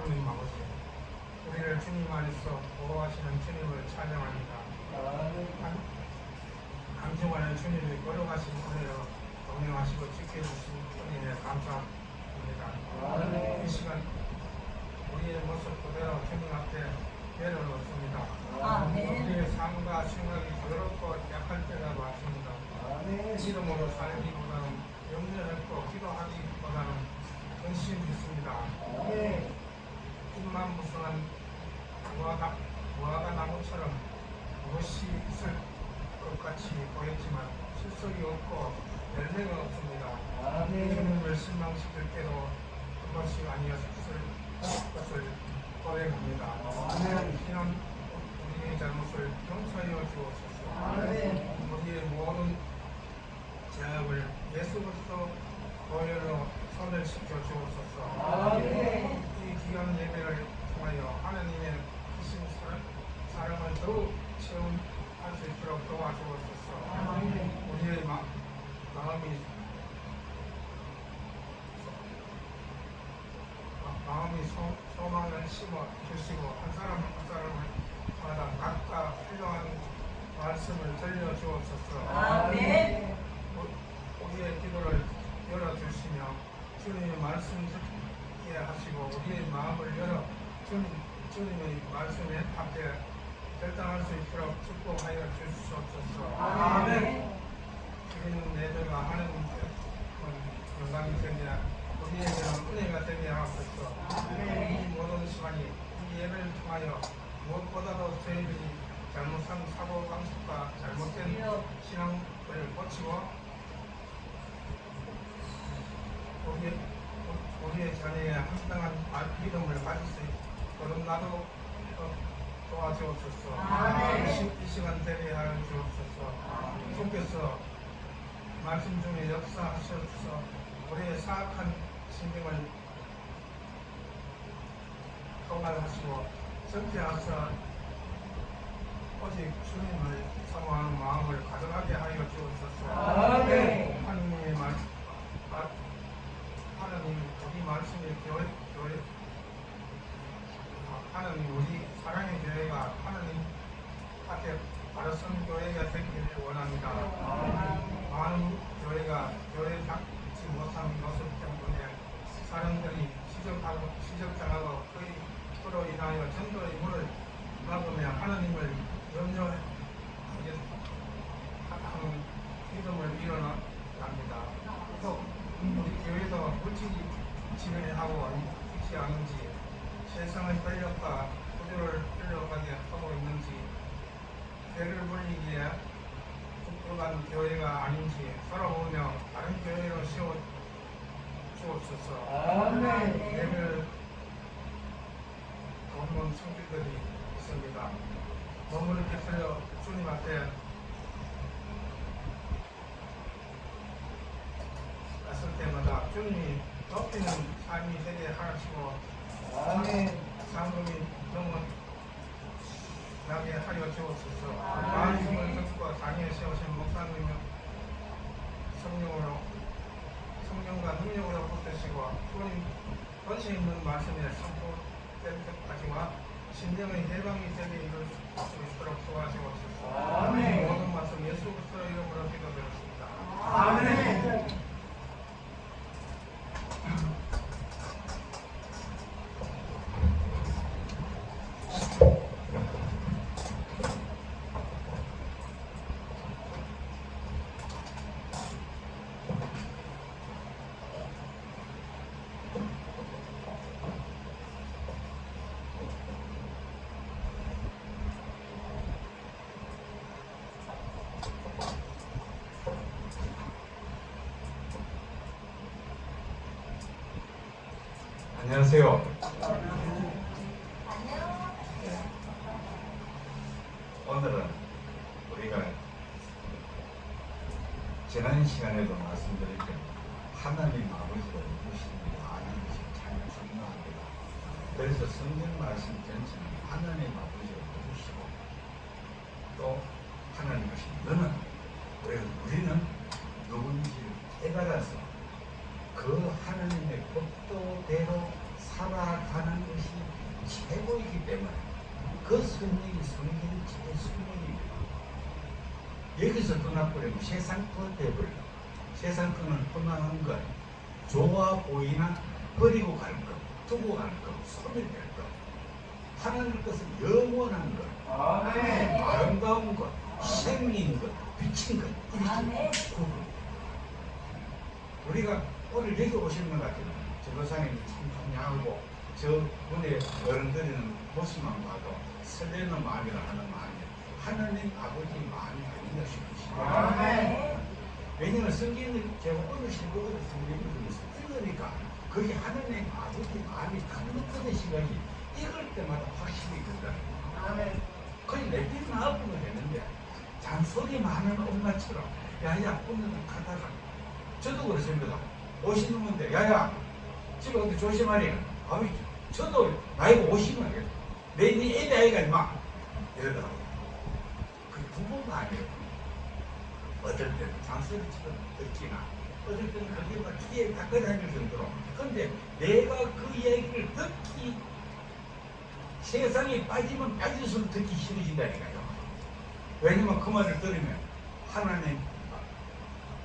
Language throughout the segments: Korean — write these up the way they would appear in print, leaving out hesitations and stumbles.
하나님 아버지, 우리를 주님 안에서 보호하시는 주님을 찬양합니다. 한 주간에 주님이 걸어가신 은혜로 동행하시고 지켜주신 은혜에 감사합니다. 이 시간 우리의 모습 그대로 주님 앞에 내려놓습니다. 우리의 삶과 생각이 더럽고 약할 때가 많습니다. 믿음으로 살기보다는 염려했고 기도하기보다는 근심했습니다. 입만 무성한 무화과 나무처럼 무엇이 있을 것 같이 보였지만 실속이 없고 열매가 없습니다. 주님을 실망시킬 때도 그것이 아니었을 것을 고백합니다. 이런 우리의 잘못을 용서하여 주옵소서. 우리의 모든 죄악을 예수로서 보혈로 소멸시켜 주옵소서. 이 귀한 예배를 통하여 하나님의 크신 사랑을 더욱 체험할 수 있도록 도와주옵소서. 우리의 마음이 소망을 심어 주시고 한 사람 한 사람마다 각각 필요한 말씀을 들려주옵소서. 우리의 기도를 열어주시며 주님의 말씀 듣게 하시고 우리의 마음을 열어 주님의 말씀에 앞에 결단할 수 있도록 축복하여 주시옵소서. 주님 예배가 하나님 영광이 되게 우리에게는 은혜가 되게 하옵소서. 이 모든 시간이 이 예배를 통하여 무엇보다도 저희들이 잘못한 사고방식과 잘못된 신앙을 고치고 우리의 자녀의 합당한 믿음을 가질 수 있도록 나도 도와주옵소서. 이 시간 되게 하여 주옵소서. 주께서 말씀 중에 역사하셔서 우리의 사악한 신경을 통달하시고 정죄하셔 오직 주님을 사모하는 마음을 가득하게 하여 주옵소서. 하나님의 하나님 우리 말씀의 교회 하나님 우리 사랑의 교회가 하나님 앞에 바로선 교회가 되기를 원합니다. 많은 교회가 교회 닦지 못한 모습 때문에 사람들이 시적당하고 그로 인하여 전도의 문을 막으며 하나님을 염려하게 하는 믿음을 일어납니다. 또 우리 교회도 물질이 지배하고 있지 않은지 세상의 권력과 구조를 흘러가게 하고 있는지 배를 불리기에 부끄러운 교회가 아닌지 돌아보며 다른 교회로 세워 주옵소서. 예배를 돕는 성도들이 있습니다. 몸을 깃들여 주님 앞에 갔을 때마다 주님이 높이는 삶이 되게 하시고 상금이 너무 나게 하여 주옵소서. 말씀을 듣고 당에 세우신 목사님을 성령과 능력으로 붙드시고 주님 권세 있는 말씀에 선포될 때까지와 심령의 해방이 되게 이룰 수 있도록 도와주옵소서. 모든 말씀 예수 그리스도의 이름으로 기도드렸습니다. 아멘. 안녕하세요. 오늘은 우리가 지난 시간에도 말씀드렸던 하나님 아버지가 누구신지 아는 것이 참 중요합니다. 그래서 성경 말씀 전체는 하나님 아버지가 누구시고 또 하나님 것이 너는 왜 우리는 누군지 깨달아서 그 하나님의 법도대로 살아가는 것이 최고이기 때문에 그 성령이 성경이 제일 성령입니다. 여기서 떠나버리면 세상 것대로 세상 것은 떠나는 것, 좋아 보이나 버리고 갈 것, 두고 갈 것, 소멸될 것. 하나님 것은 영원한 것, 아멘. 아름다운 것, 생명인 것, 빛인 것, 이렇게 구분. 우리가 오늘 여기 오시는 것 같아요. 전도사님이 참 좋냐고 저 문에 어른들이는 모습만 봐도 설레는 마음이라 하는 마음이 하나님 아버지 마음이 아닌가 싶으시다. 아멘. 왜냐하면 성경을 제가 오늘 실버를 성경을 읽으니까 그게 하나님 아버지 마음이 큰 생각이 읽을 때마다 확실히 그런다. 아멘. 거의 내비는 아프면 되는데 잔소리 많은 엄마처럼 야야 오늘은 가다가 저도 그렇습니다. 오시는 분들 야야 집에 어디 조심하래. 아버지 저도 나이가 50은 내니 애비 아이가 임마 이러더라고요. 그 부모가 아니에요. 어떨 때는 잔소리처럼 듣기나 어떨 때는 그게 막 귀에 닦아다닐 정도로. 근데 내가 그 이야기를 듣기 세상에 빠지면 빠질수록 듣기 싫어진다니까요. 왜냐면 그 말을 들으면 하나님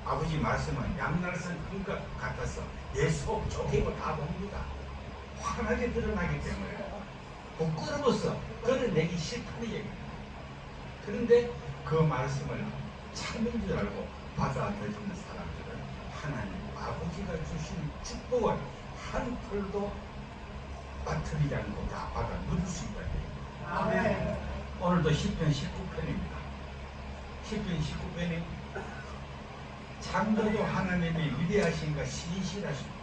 아버지 말씀은 양날선 금것 같아서 내 속 쪼개고 다 봅니다. 환하게 드러나기 때문에 부끄러워서 드러내기 싫다는 얘기입니다. 그런데 그 말씀을 참인 줄 알고 받아들이는 사람들은 하나님 아버지가 주신 축복을 한 털도 빠뜨리지 않고 다 받아 누릴 수 있다. 아멘. 오늘도 시편 19편입니다. 시편 19편이 창조주 하나님이 위대하신가 신실하십니다.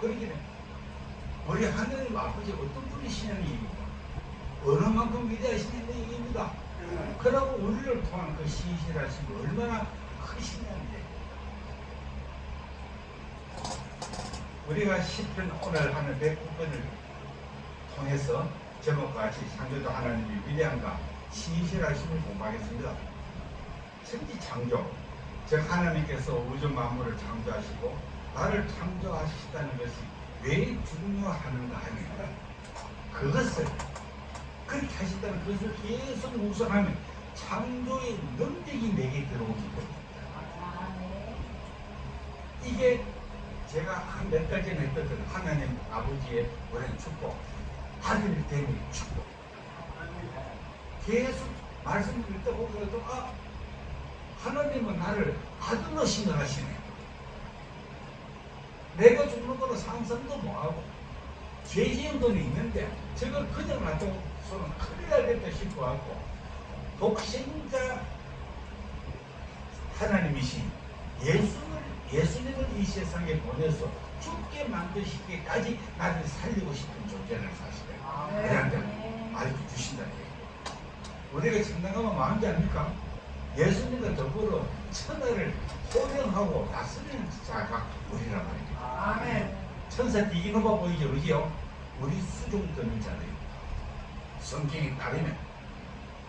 그러기는 우리 하나님 아버지 어떤 분이시냐는 얘기입니다. 어느 만큼 위대하시냐는 얘기입니다. 그러고 우리를 통한 그 신실하심이 얼마나 크시냐는 얘기입니다. 우리가 시편 오늘 하는 109편을 통해서 제목과 같이 창조주 하나님이 위대한가 신실하심을 공부하겠습니다. 천지 창조, 즉 하나님께서 우주 만물을 창조하시고 나를 창조하시다는 것이 왜 중요하는가 하면 그것을 그렇게 하시다는 것을 계속 묵상하면 창조의 능력이 내게 들어오기 때문입니다. 이게 제가 한 몇 달 전에 했던 하나님 아버지의 오랜 축복, 아들 됨의 축복. 계속 말씀 읽다 보면도 하나님은 나를 아들로 생각하시네. 내가 죽는 거는 상상도 못하고 죄 지은 돈이 있는데 저걸 그냥 놔둬서는 큰일 나겠다 싶어하고 독생자 하나님이신 예수님을 이 세상에 보내서 죽게 만드시기까지 나를 살리고 싶은 존재를 사실은 우리한테 알려 주신다는 얘기예요. 우리가 청량하면 마음이 아닙니까? 예수님과 더불어 천하를 호령하고 다스리는 자가 우리란 말이죠. 아멘. 천사 뒤기는 거 보이죠? 그지요? 우리 수종 드는 자들입니다. 성경에 따르면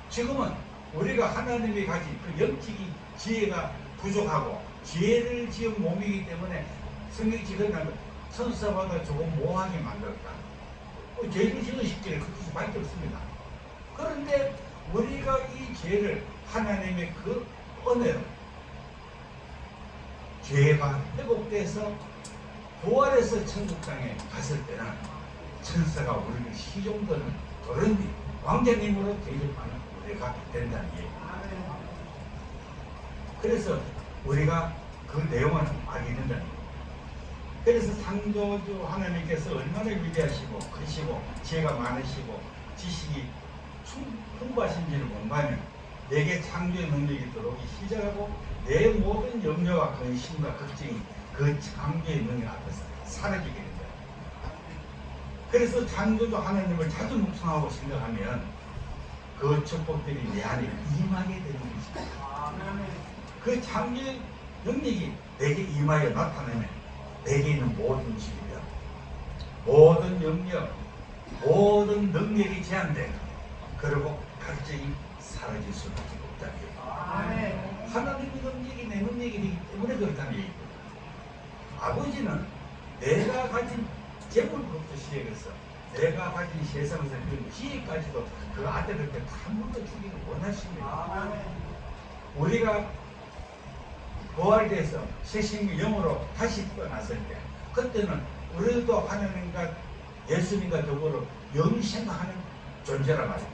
지금은 우리가 하나님이 가진 그 영적인 지혜가 부족하고 죄를 지은 몸이기 때문에 성경이 지금은 천사보다 조금 모하게 만들었다. 죄를 지은 시기를 그럴 수밖에 없습니다. 그런데 우리가 이 죄를 하나님의 그 은혜로 죄가 회복돼서 부활해서 천국 땅에 갔을 때는 천사가 우리를 시종드는 그런 왕자님으로 대접하는 우리가 된다는 얘기입니다. 그래서 우리가 그 내용을 알게 된다는 거예요. 그래서 창조주 하나님께서 얼마나 위대하시고 크시고 지혜가 많으시고 지식이 풍부하신지를 공부하면 내게 창조의 능력이 들어오기 시작하고 내 모든 염려와 근심과 걱정이 그 창조의 능력 앞에서 사라지게 된다. 그래서 창조주 하나님을 자주 묵상하고 생각하면 그 축복들이 내 안에 임하게 되는 것입니다. 그 창조의 능력이 내게 임하여 나타나면 내게 있는 모든 질병, 모든 염려, 모든 능력이 제한되고 그리고 각적이 사라질 수밖에 없다는 얘기입니다. 하나님의 능력이 내 능력이기 때문에 그렇다는 얘기입니다. 아버지는 내가 가진 재물부터 시작해서 내가 가진 세상에서 그 지혜까지도 그 아들한테 다 물려주기를 원하십니다. 우리가 부활돼서 새 생명 영으로 다시 태어났을 때 그때는 우리도 하나님과 예수님과 더불어 영생하는 존재란 말입니다.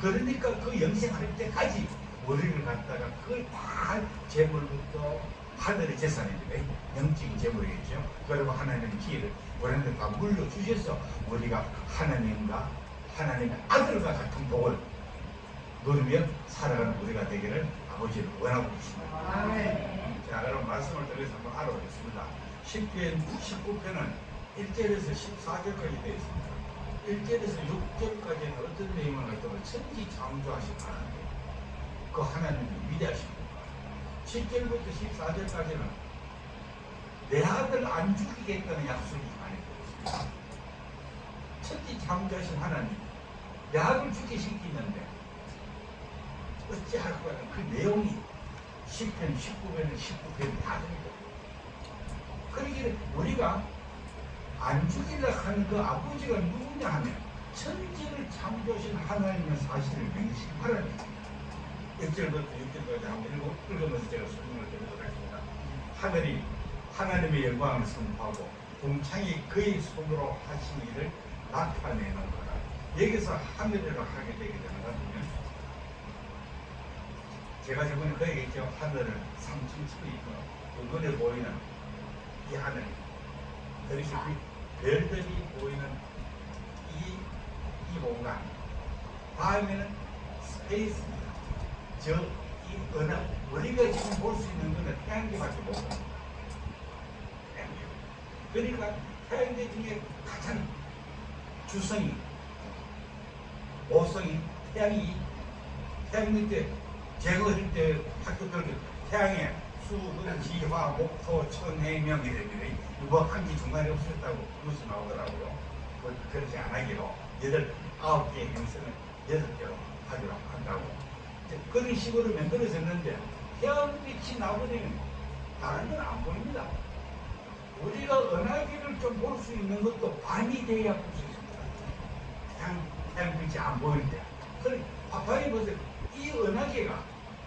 그러니까 그 영생할 때까지 우리를 갖다가 그걸 다 재물부터 하늘의 재산입니다. 영적인 재물이겠죠. 그리고 하나님의 기회를 우리한테 다 물려주셔서 우리가 하나님과 하나님의 아들과 같은 복을 누리며 살아가는 우리가 되기를 아버지를 원하고 계십니다. 자, 그럼 말씀을 드려서 한번 알아보겠습니다. 10편, 19편은 1절에서 14절까지 되어 있습니다. 1절에서 6절까지는 어떤 내용을 갖다가 천지 창조하신 하나님, 그 하나님이 위대하십니다. 7절부터 14절까지는 내 아들 안 죽이겠다는 약속이 많이 되었습니다. 천지 창조하신 하나님, 내 아들 죽이시키는데 어찌할 거야? 그 내용이 10편, 19편은 19편이 다 됩니다. 그러기에 우리가 안 죽이려 하는 그 아버지가 누구냐 하면 천지를 창조하신 하나님의 사실을 명심하라는 거예요. 1절부터 6절까지 한번 읽으면서 제가 설명을 드리도록 하겠습니다. 하늘이 하나님의 영광을 선포하고 동창이 그의 손으로 하신 일을 나타내는 거라. 여기서 하늘이라고 하게 되게 되는 거거든요. 제가 저번에 그 얘기했죠. 하늘은 3층 치고 있고 눈에 보이는 이 하늘, 그래서 그 별들이 보이는 이 공간, 다음에는 스페이스입니다. 이 은하, 우리가 지금 볼 수 있는 것은 태양계밖에 못 봅니다. 태양계. 그러니까 태양계 중에 가장 주성이, 오성이, 태양 밑에 제가 어릴 때 학교 들을 때 태양에 수분, 지화, 목토, 천, 해, 명이 됩니다. 뭐 한 개 중간에 없었다고 뉴스 나오더라고요. 그렇지 않아기로 9개의 행성을 6개로 하기로 한다고. 그런 식으로 만들어졌는데 태양빛이 나버리면 다른 건 안 보입니다. 우리가 은하계를 좀 볼 수 있는 것도 밤이 돼야 볼 수 있습니다. 태양빛이 안 보일 때. 그래, 밤이 보세요. 이 은하계가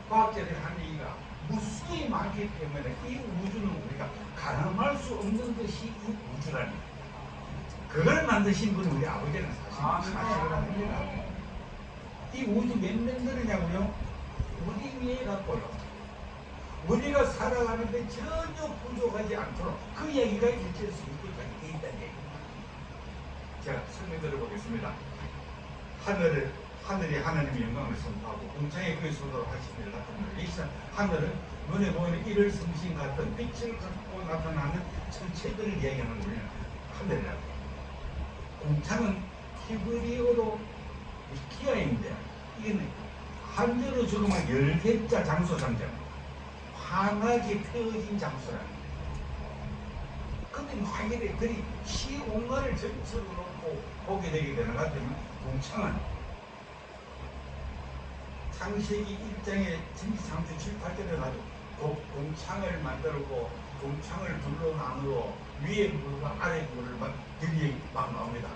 과학자들이 하는 얘기가 무수히 많기 때문에 이 우주는 우리가 가늠할 수 없는 것이 이 우주라는 거예요. 그걸 만드신 분이 우리 아버지는 사실입니다. 이 우주 몇 년들이냐고요? 우리 위에 갖고요. 우리가 살아가는데 전혀 부족하지 않도록 그 얘기가 일체수 있기까지 돼 있다는 얘기입니다. 제가 설명드려 보겠습니다. 하늘이 하나님의 영광을 선포하고 공창에 그의 손으로 하신 일을 나타내는 이 하늘은 눈에 보이는 일을 성신 같은 빛을 갖고 나타나는 천체들을 이야기하는 우리는 하늘이라고 합니다. 공창은 히브리어로 기아인데 이게 한자로 적으면 10개자 장소 상자입니다. 환하게 펴진 장소라는 거예요. 근데 만약에 그리 시공간을 전체로 놓고 보게 되게 되는 것 같으면 공창은 창세기 1장에 천지창조 7, 8절에 가지고 공창을 만들고 공창을 둘로 나누어 위에 물과 아래 물을 들이 막 나옵니다.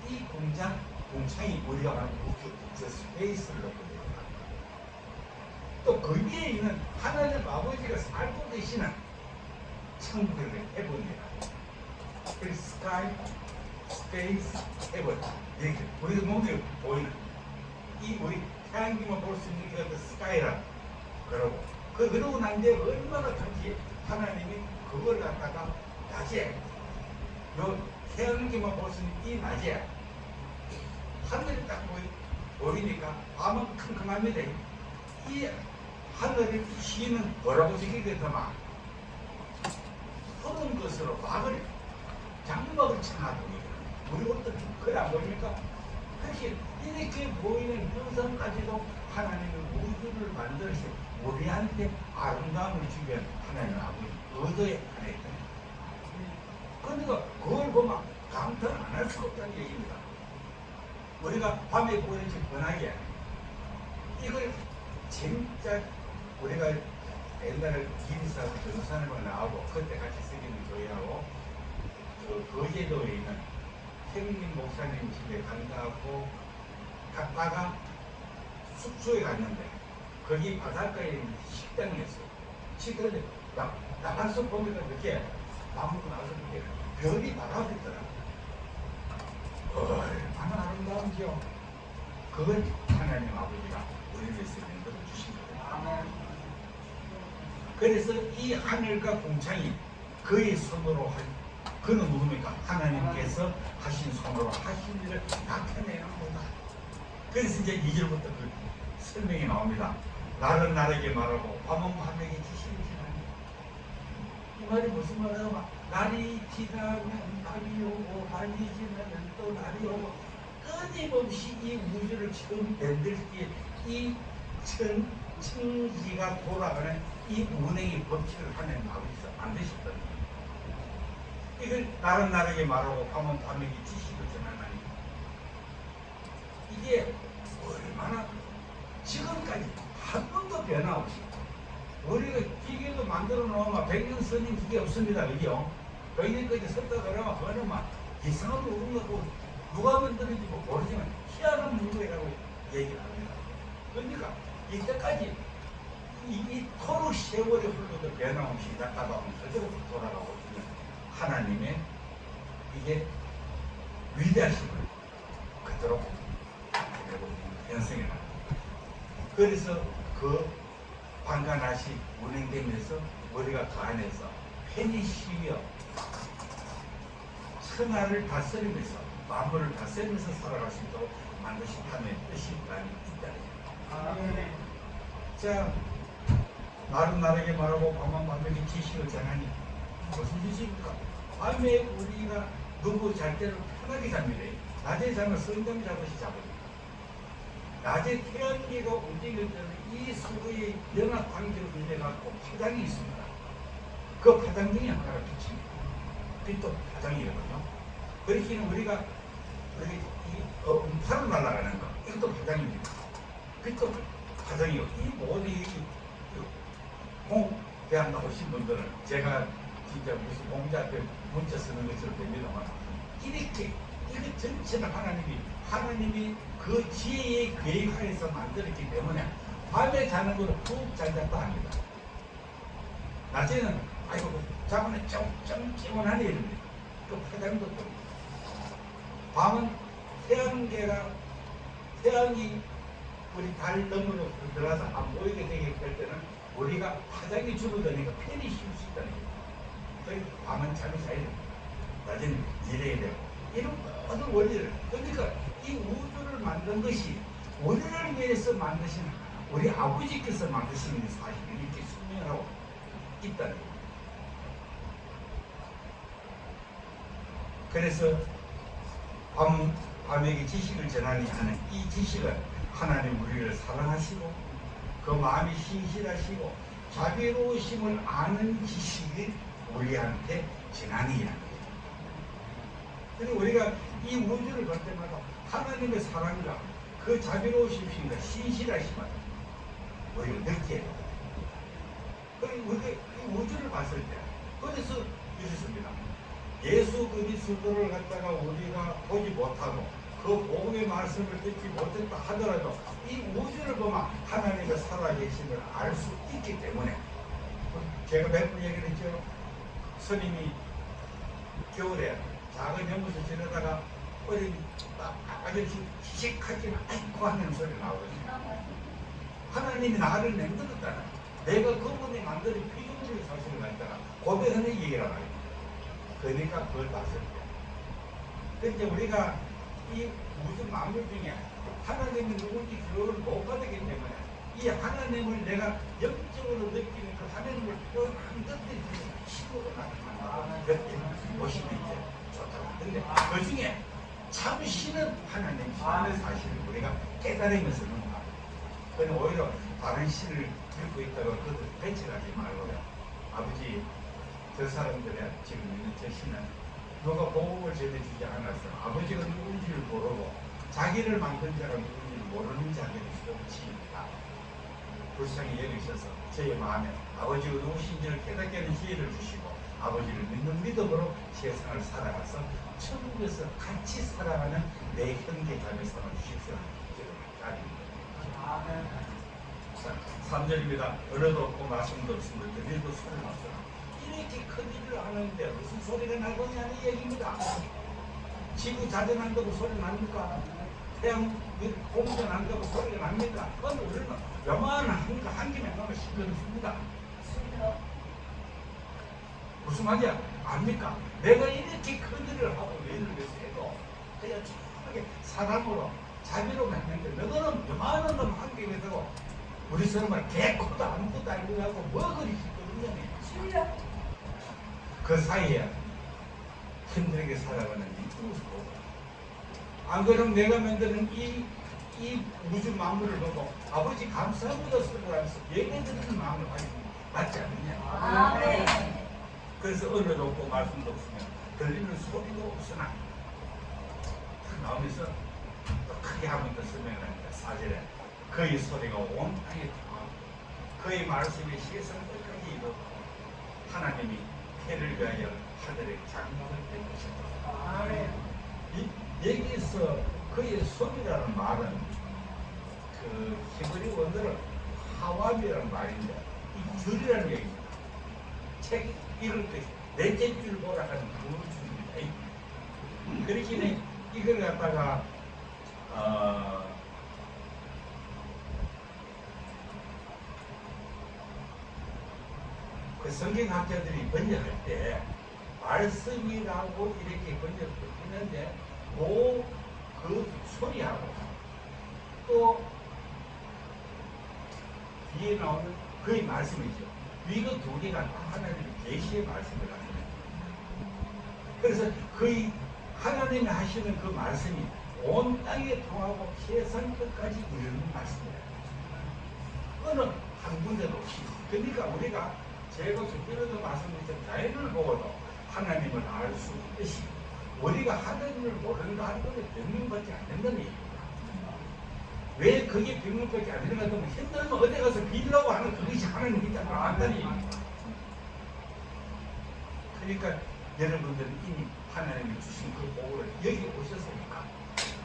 이 공창이 우리가 말하는 우주, 저 스페이스를 놓고 됩니다. 또 그 위에 있는 하나님 아버지가 살고 계시는 천국의 해본입니다. 그 스카이, 스페이스, 해본 이렇게 우리 몸에 보이는 이 우리 태양기만 볼 수 있는 게 스카이라 그러고 그러고 난 뒤에 얼마나 큰지 하나님이 그걸 갖다가 낮에 요 태양기만 볼 수 있는 이 낮에 하늘이 딱 보이니까 밤은 캄캄합니다. 이 하늘이 쉬는 뭐라고 적히겠더만 흐른 것으로 막을 장막을 쳐놔도 우리 어떤 그걸 안 보입니까? 사실 이렇게 보이는 현상까지도 하나님은 우주를 만들어서 우리한테 아름다움을 주기 위한 하나님의 아버지 의도에 하나 있다. 그러니까 그걸 보면 감탄을 안 할 수가 없다는 얘기입니다. 우리가 밤에 보이는 저 번하게 이걸 진짜 우리가 옛날에 기리사하고 전산을 나오고 그때 같이 쓰기는 교회하고 그 거제도에 있는 생민 목사 목사님 집에 간다고 갔다가 숙소에 갔는데 거기 바닷가에 있는 식당이었어요. 식당에 나가서 보니까 이렇게 밥 먹고 나가서 이렇게 별이 달아있더라. 얼마나 아름다운지요. 그걸 하나님 아버지가 우리 위해서 만들어 주신 거예요. 그래서 이 하늘과 공창이 그의 손으로 그는 누굽니까? 하나님께서 하신 손으로 하신 일을 나타내는 거다. 그래서 이제 2절부터 그 설명이 나옵니다. 날은 날에게 말하고 밤은 밤에게 지시를 지나니. 이 말이 무슨 말이야? 날이 지나면 밤이 오고 밤이 지나면 또 날이 오고 끊임없이 이 우주를 처음 만들 때이 천지가 돌아가는 이 운행의 법칙을 하나님 아버지가 만드셨다는 거예요. 이걸 날은 날에게 말하고 밤은 밤에게 지시를 전하나니 이게 얼마나 지금까지 한 번도 변화 없이 우리가 기계도 만들어 놓으면 100년 선인 기계 없습니다. 그죠? 100년까지 썼다 그러면 그거는 막 이상한 부분 같고 누가 만드는지 모르지만 희한한 문제라고 얘기를 합니다. 그러니까 이때까지 이 토록 세월이 흘러도 변함없이 나가다 보면 그대로 돌아가고 있는 하나님의 이게 위대하심을 그대로 현성해 납니다. 그래서 그 방간하시 운행되면서 우리가 그 안에서 편히 천하를 다스리면서 만물을 다스리면서 살아갈 수 있도록 만드신 하나님의 뜻이 많이 있다. 자, 날은 날에게 말하고 밤은 밤에게 지식을 전하니 무슨 지식입니까? 밤에 우리가 누구 잘 때는 편하게 잡니다. 낮에 자면 성경 잡으시 잡으니 낮에 태양계가 움직일 때는 이 서로의 연합 관계로 인해 갖고 파장이 있습니다. 그 파장 중에 하나가 빛입니다. 빛도 파장이거든요. 그렇기는 우리가 이 음파로 날아가는 거 이것도 파장입니다. 빛도 파장이고 이 모든 공대학 나오신 분들은 제가 진짜 무슨 공자 앞에 문자 쓰는 것처럼 됩니다만 이렇게 전체는 하나님이 그 지혜의 계획하에서 만들었기 때문에 밤에 자는 거는 푹 잘 잤다 합니다. 낮에는 아이고 자고는 좀 찌원하네 이럽니다. 그 파장도 또 밤은 태양이 우리 달 너머로 들어가서 안 보이게 되게 될 때는 우리가 파장이 줄어드니까 편히 쉴 수 있다는 거예요. 그러니까 밤은 잠이 자야 됩니다. 낮에는 일해야 되고 이런 모든 원리를 그러니까 이 우주를 만든 것이 우리를 위해서 만드신 우리 아버지께서 만드신 사실을 이렇게 설명하고 있다는 거예요. 그래서 밤에게 지식을 전하니 하는 이 지식은 하나님 우리를 사랑하시고 그 마음이 신실하시고 자비로우심을 아는 지식이 우리한테 전하니라는 거예요. 그래서 우리가 이 우주를 볼 때마다 하나님의 사랑과 그 자비로우심과 신실하심을 우리가 느껴야 돼요. 우리가 이 우주를 봤을 때 그래서 이렇습니다. 예수 그리스도를 갖다가 우리가 보지 못하고 그 복음의 말씀을 듣지 못했다 하더라도 이 우주를 보면 하나님의 살아계심을 알 수 있기 때문에 제가 몇 번 얘기를 했죠. 스님이 겨울에 작은 연못을 지나다가 어린 아저씨 시식하지는 않고 하는 소리 나오거든요. 하나님이 나를 만들었다는 내가 그분이 만드는 피조물의 사실을 갖다가 고백하는 얘기란 말이에요. 그러니까 그걸 봤을 때 근데 우리가 이 우주 만물 중에 하나님이 누군지 그걸 못 받았기 때문에 이 하나님을 내가 영적으로 느끼는 그 하나님을 한 듯이 힘으로 나타난다고 그렇게 보시면 이제 좋다고. 근데 그 중에 참신은 하나님이라는 사실을 우리가 깨달으면서 넘어가요. 그런데 오히려 다른 시를 읽고 있다가 그것을 배척하지 말고요. 아버지 저 사람들의 지금 있는 저 시는 누가 복음을 전해주지 않았어. 아버지가 누군지를 모르고 자기를 만든 자가 누군지를 모르는 자들이 없습니다. 불쌍히 여기셔서 저의 마음에 아버지가 누구신지를 깨닫게 하는 지혜를 주시고 아버지를 믿는 믿음으로 세상을 살아가서 천국에서 같이 살아가는 내 형제 자매 삼아 주십시오. 아멘. 3절입니다. 언어도 없고 말씀도 없으면 들리도 소리가 없어라. 이렇게 큰 일을 하는데 무슨 소리가 나느냐는 얘기입니다. 지구 자전한다고 소리 납니까? 태양 공전한다고 소리가 납니까? 그건 우리는 요만한 거 한 개만 나면 신경 씁니다. 무슨 말이야? 압니까? 내가 이렇게 큰 일을 하고 일을 위해서 해도 그냥 조용하게 사람으로 자비로 했는데 너는 요만한 놈 한 개에 되고 우리 사람은 개코도 아무것도 알고 하고 뭐 그리 싶거든요. 그 사이에 힘들게 살아가는 이 모습 안 그러면 내가 만드는 이 우주 만물을 보고 아버지 감사합니다 소리를 하면서 얘기해드리는 마음을 가지고 맞지 않느냐. 그래서 언어도 없고 말씀도 없으면 들리는 소리도 없으나 나오면서 또 크게 한 번 더 설명합니다. 4절에 그의 소리가 온 땅에 통하고 그의 말씀이 세상 끝까지 이르고 하나님이 해를 위하여 하늘의 장막을 뺄 것이다. 여기서 그의 소리라는 말은 그 히브리 원어로 하와비라는 말인데 이 줄이라는 얘기입니다. 책 읽을 때 넷째 줄 보라 하는 그 줄입니다. 그렇기는 이걸 갖다가 그 성경학자들이 번역할 때 말씀이라고 이렇게 번역을 했는데 그 소리하고 또 뒤에 나오는 그의 말씀이죠. 이거 두 개가 하나님의 계시의 말씀을 합니다. 그래서 그의 하나님이 하시는 그 말씀이 온 땅에 통하고 세상 끝까지 이르는 말씀이에요. 어느 한 군데도 없이. 그러니까 우리가 제가 저번에도 말씀드렸던 자연을 보고도 하나님을 알 수 있듯이 우리가 하나님을 모른다 하는 것은 변명받지 않는다는 얘기입니다. 왜 그게 변명받지 않는가 하면 힘들면 어디 가서 빌려고 하는 그것이 하나님이다 안다는 얘기입니다. 그러니까 여러분들은 이미 하나님이 주신 그 복을 여기 오셨으니까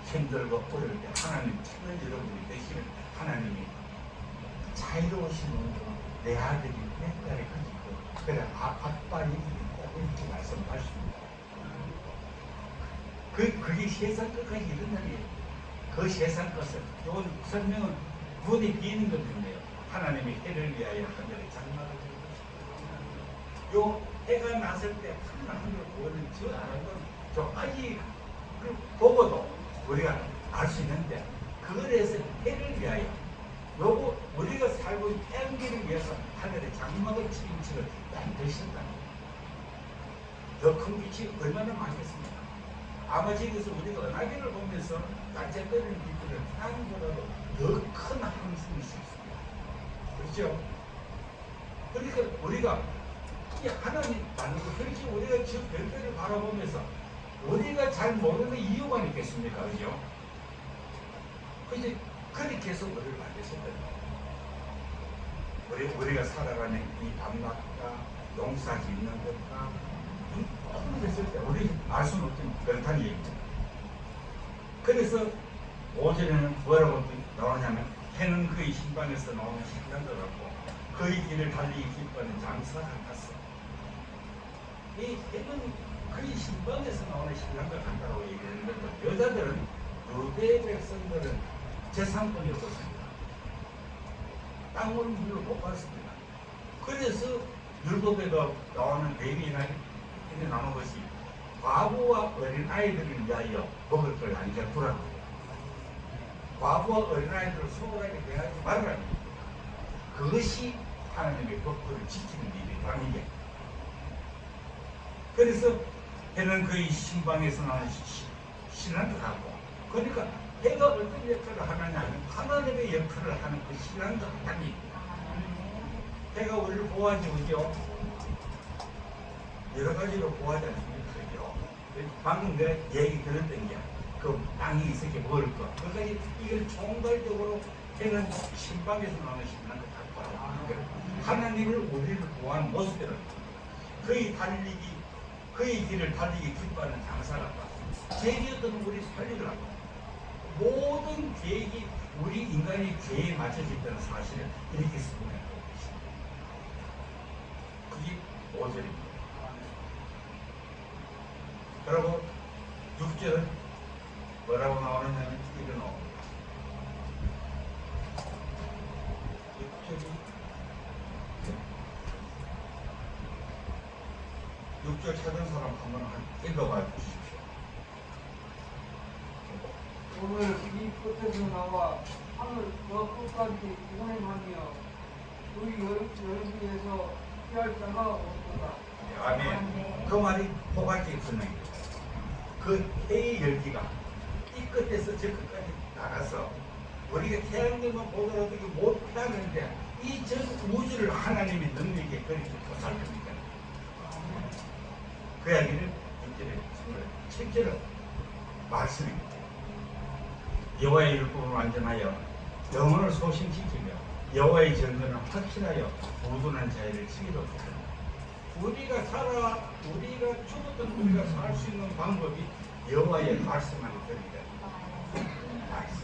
힘들고 어려울 때 하나님 찾는 여러분이 되시면 하나님이 자유로우신 내 아들이 내 딸이 가지고 그래 아빠 얘기를 꼭 이렇게 말씀하십니다. 그게 세상 끝까지 이른다는 얘기예요. 그 세상 것을 이건 설명은 눈에 비는 것인데요. 하나님이 해를 위하여 하늘에 장막을 지을 것이다. 요 해가 났을 때 푸른 하늘을 보는 저 아름다운 저까지 보고도 우리가 알 수 있는데 그거에서 해를 위하여 요거 우리가 살고 있는 태양계를 위해서 하늘에 장막을 치는 것을 만드신다. 더 큰 빛이 얼마나 많겠습니까? 아마 저기서 우리가 은하계를 보면서 반짝거리는 빛들을 태양보다도 더 큰 함성이 있습니다. 그렇죠? 그러니까 우리가 이 하나님 만든 거 그렇게 우리가 저 별들을 바라보면서 우리가 잘 모르는 이유가 있겠습니까? 그죠? 그래서 그렇게 해서 우리를 만드셨거든요. 우리가 살아가는 이 밤낮과 농사 짓는 것과 이 모든 것을 때 우리 알 수는 없지만 그렇다는 얘기입니다. 그래서 5절에는 뭐라고 나오냐면 해는 그의 신방에서 나오는 신랑과 같고 그의 길을 달리기 기뻐하는 장사 같았어. 이 해는 그의 신방에서 나오는 신랑과 같다고 얘기하는 건데 여자들은 유대 백성들은 재산권이었습니다. 땅을 물로 못 받습니다. 그래서 율법에도 나오는 레위나 이렇게 나오는 것이 과부와 어린 아이들을 위하여 먹을 걸 남겨두라고 해요. 과부와 어린 아이들을 소홀하게 대하지 말라는 겁니다. 그것이 하나님의 법도를 지키는 일이라는 게. 그래서 해는 그의 신방에서 나오는 신랑도 하고 그러니까 해가 어떤 역할을 하느냐 하면 하나님의 역할을 하는 그 신랑도 한다는 얘기입니다. 해가 우리를 보호하지 그죠? 여러 가지로 보호하지 않습니까? 그죠? 방금 내가 얘기 들었던 게 그 땅이 있을 게 먹을 것 그까지 이걸 총괄적으로 해는 신방에서 나오는 신랑도 갖고 하나님을 우리를 보호하는 모습이라는 그의 길을 달리기 기뻐하는 장사같다. 죄지었던 우리 살리더라고. 모든 계획이 우리 인간의 죄에 맞춰져 있다는 사실을 이렇게 설명하고 있습니다. 그게 5절입니다. 그리고 6절은 뭐라고 나오느냐면 이런 나옵니다. 6절 찾은 사람 한번 읽어봐 주십시오. 오늘 이 끝에서 나와 하늘 저 끝까지 운행하며 우리 여름에서 피할 자가 없도다. 아멘. 그 말이 포괄적 설명입니다. 그 해의 열기가 이 끝에서 저 끝까지 나가서 우리가 태양력만 보더라도 못 피하는데 이 전 우주를 하나님의 능력에 그렇게 보살핍니다. 그 이야기를 6절에 7절은 말씀입니다. 여호와의 율법을 완전하여 영혼을 소심시키며 여호와의 증거는 확실하여 무둔한 자유를 지키도록 하라. 우리가 죽었던 우리가 살 수 있는 방법이 여호와의 말씀만을 들으니까 말씀.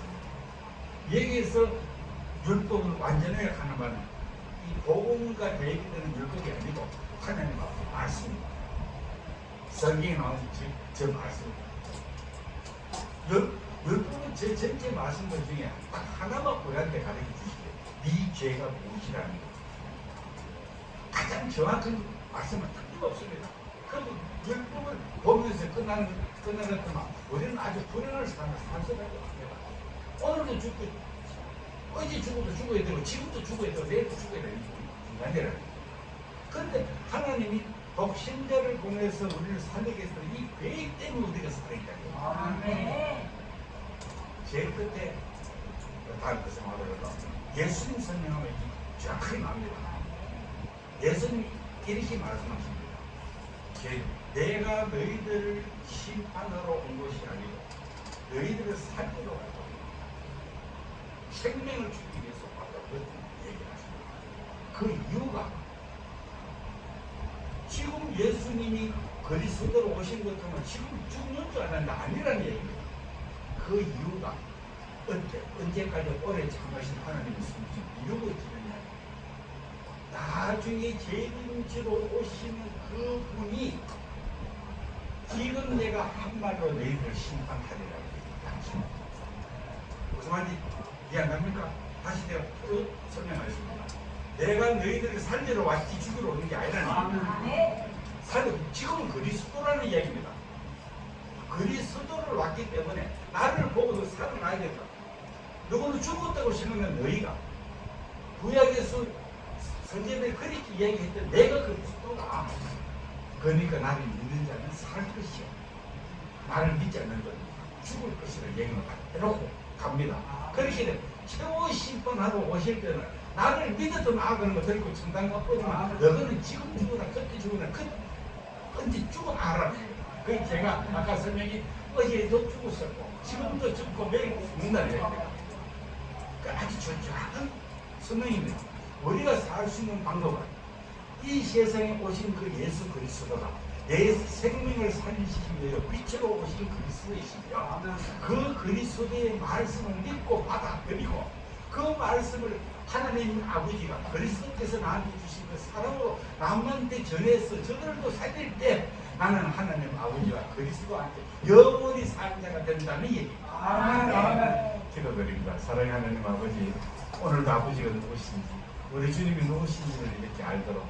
여기에서 율법을 완전하게 하는 말은 이 복음과 대비되는 율법이 아니고 하나님 앞에 말씀입니다. 성경에 나오는 저 말씀. 율법은 제 전체 말씀들 중에 딱 하나만 우리한테 가르쳐 주시게. 네 죄가 무엇이라는 것. 가장 정확한 말씀은 틀림없습니다. 그럼 율법을 보면서 끝나는 것만 우리는 아주 불행을 사는 산소라고 합니다. 오늘도 죽고 어제 죽어도 죽어야 되고 지금도 죽어야 되고 내일도 죽어야 되는 인간이라는 거죠. 그런데 하나님이 독신자를 보내서 우리를 살리게 해서 이 계획 때문에 우리가 살아있다는 거예요. 아멘. 제일 끝에 다른 것을 말하려고 예수님 설명하면 정확하게 나옵니다. 예수님이 이렇게 말씀하십니다. 내가 너희들을 심판하러 온 것이 아니고 너희들을 살리러 왔다. 생명을 주기 위해서 왔다고 얘기하십니다. 그 이유가 지금 예수님이 그리스도로 오신 것처럼 지금 죽는 줄 알았는데 아니라는 얘기입니다. 그 이유가 언제까지 오래 참으신 하나님의 숨긴 이유가 있느냐. 나중에 재림지로 오시는 그 분이 지금 내가 한 말로 너희를 심판하리라고 얘기합니다. 무슨 말인지 이해 안 갑니까? 다시 내가 설명하겠습니다. 내가 너희들을 살리러 왔지 죽이러 오는 게 아니라는 얘기입니다. 지금은 그리스도라는 이야기입니다. 그리스도를 왔기 때문에 나를 보고도 살아나야겠다. 누구는 죽었다고 생각하면 너희가 구약에서 선제들이 그렇게 이야기했던 내가 그리스도다. 그러니까 나를 믿는 자는 살 것이요 나를 믿지 않는 자는 죽을 것이라 얘기를 해놓고 갑니다. 그렇게 최후 심판하러 오실 때는 나를 믿어도 나아가는 거 들고 청단과 뻗으면 너희는 지금 죽으나 그때 죽으나 언제 죽어나라. 그 제가 아까 설명이 어제도 죽었었고 지금도 죽고 매일 죽는다는 얘기입니다. 아주 정확한 설명입니다. 우리가 살 수 있는 방법은 이 세상에 오신 그 예수 그리스도가 내 생명을 살리시기 위해 빛으로 오신 그리스도이시며 그 그리스도의 말씀을 믿고 받아들이고 그 말씀을 하나님 아버지가 그리스도께서 나한테 주신 그 사랑으로 남한테 전해서 저들도 살릴 때 나는 하나님 아버지와 그리스도한테 영원히 사는 자가 된다는 얘기입니다. 기도드립니다. 사랑하는 하나님 아버지, 오늘도 아버지가 누구신지 우리 주님이 누구신지를 이렇게 알도록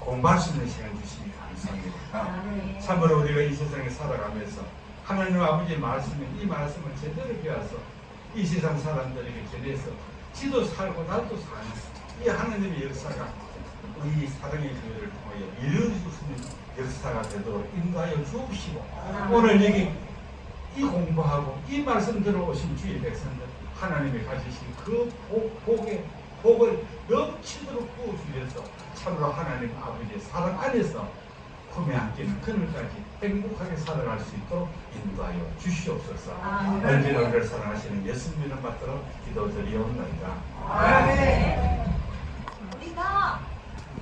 공부할 수 있는 시간 주시니 감사합니다. 참으로 우리가 이 세상에 살아가면서 하나님 아버지의 이 말씀을 제대로 배워서 이 세상 사람들에게 전해서 지도 살고 나도 사는 이 하나님의 역사가 우리 사랑의 교회를 통하여 이루어지는 역사가 되도록 인도하여 주옵시고 오늘 여기 이 공부하고 이 말씀 들어오신 주의 백성들 하나님이 가지신 그 복을 넘치도록 부어주셔서 참으로 하나님 아버지의 사랑 안에서 품에 안기는 그늘까지 행복하게 살아갈 수 있도록 인도하여 주시옵소서. 언제나 우리를 사랑하시는 예수님을 받들어 기도드리옵나이다. 아멘.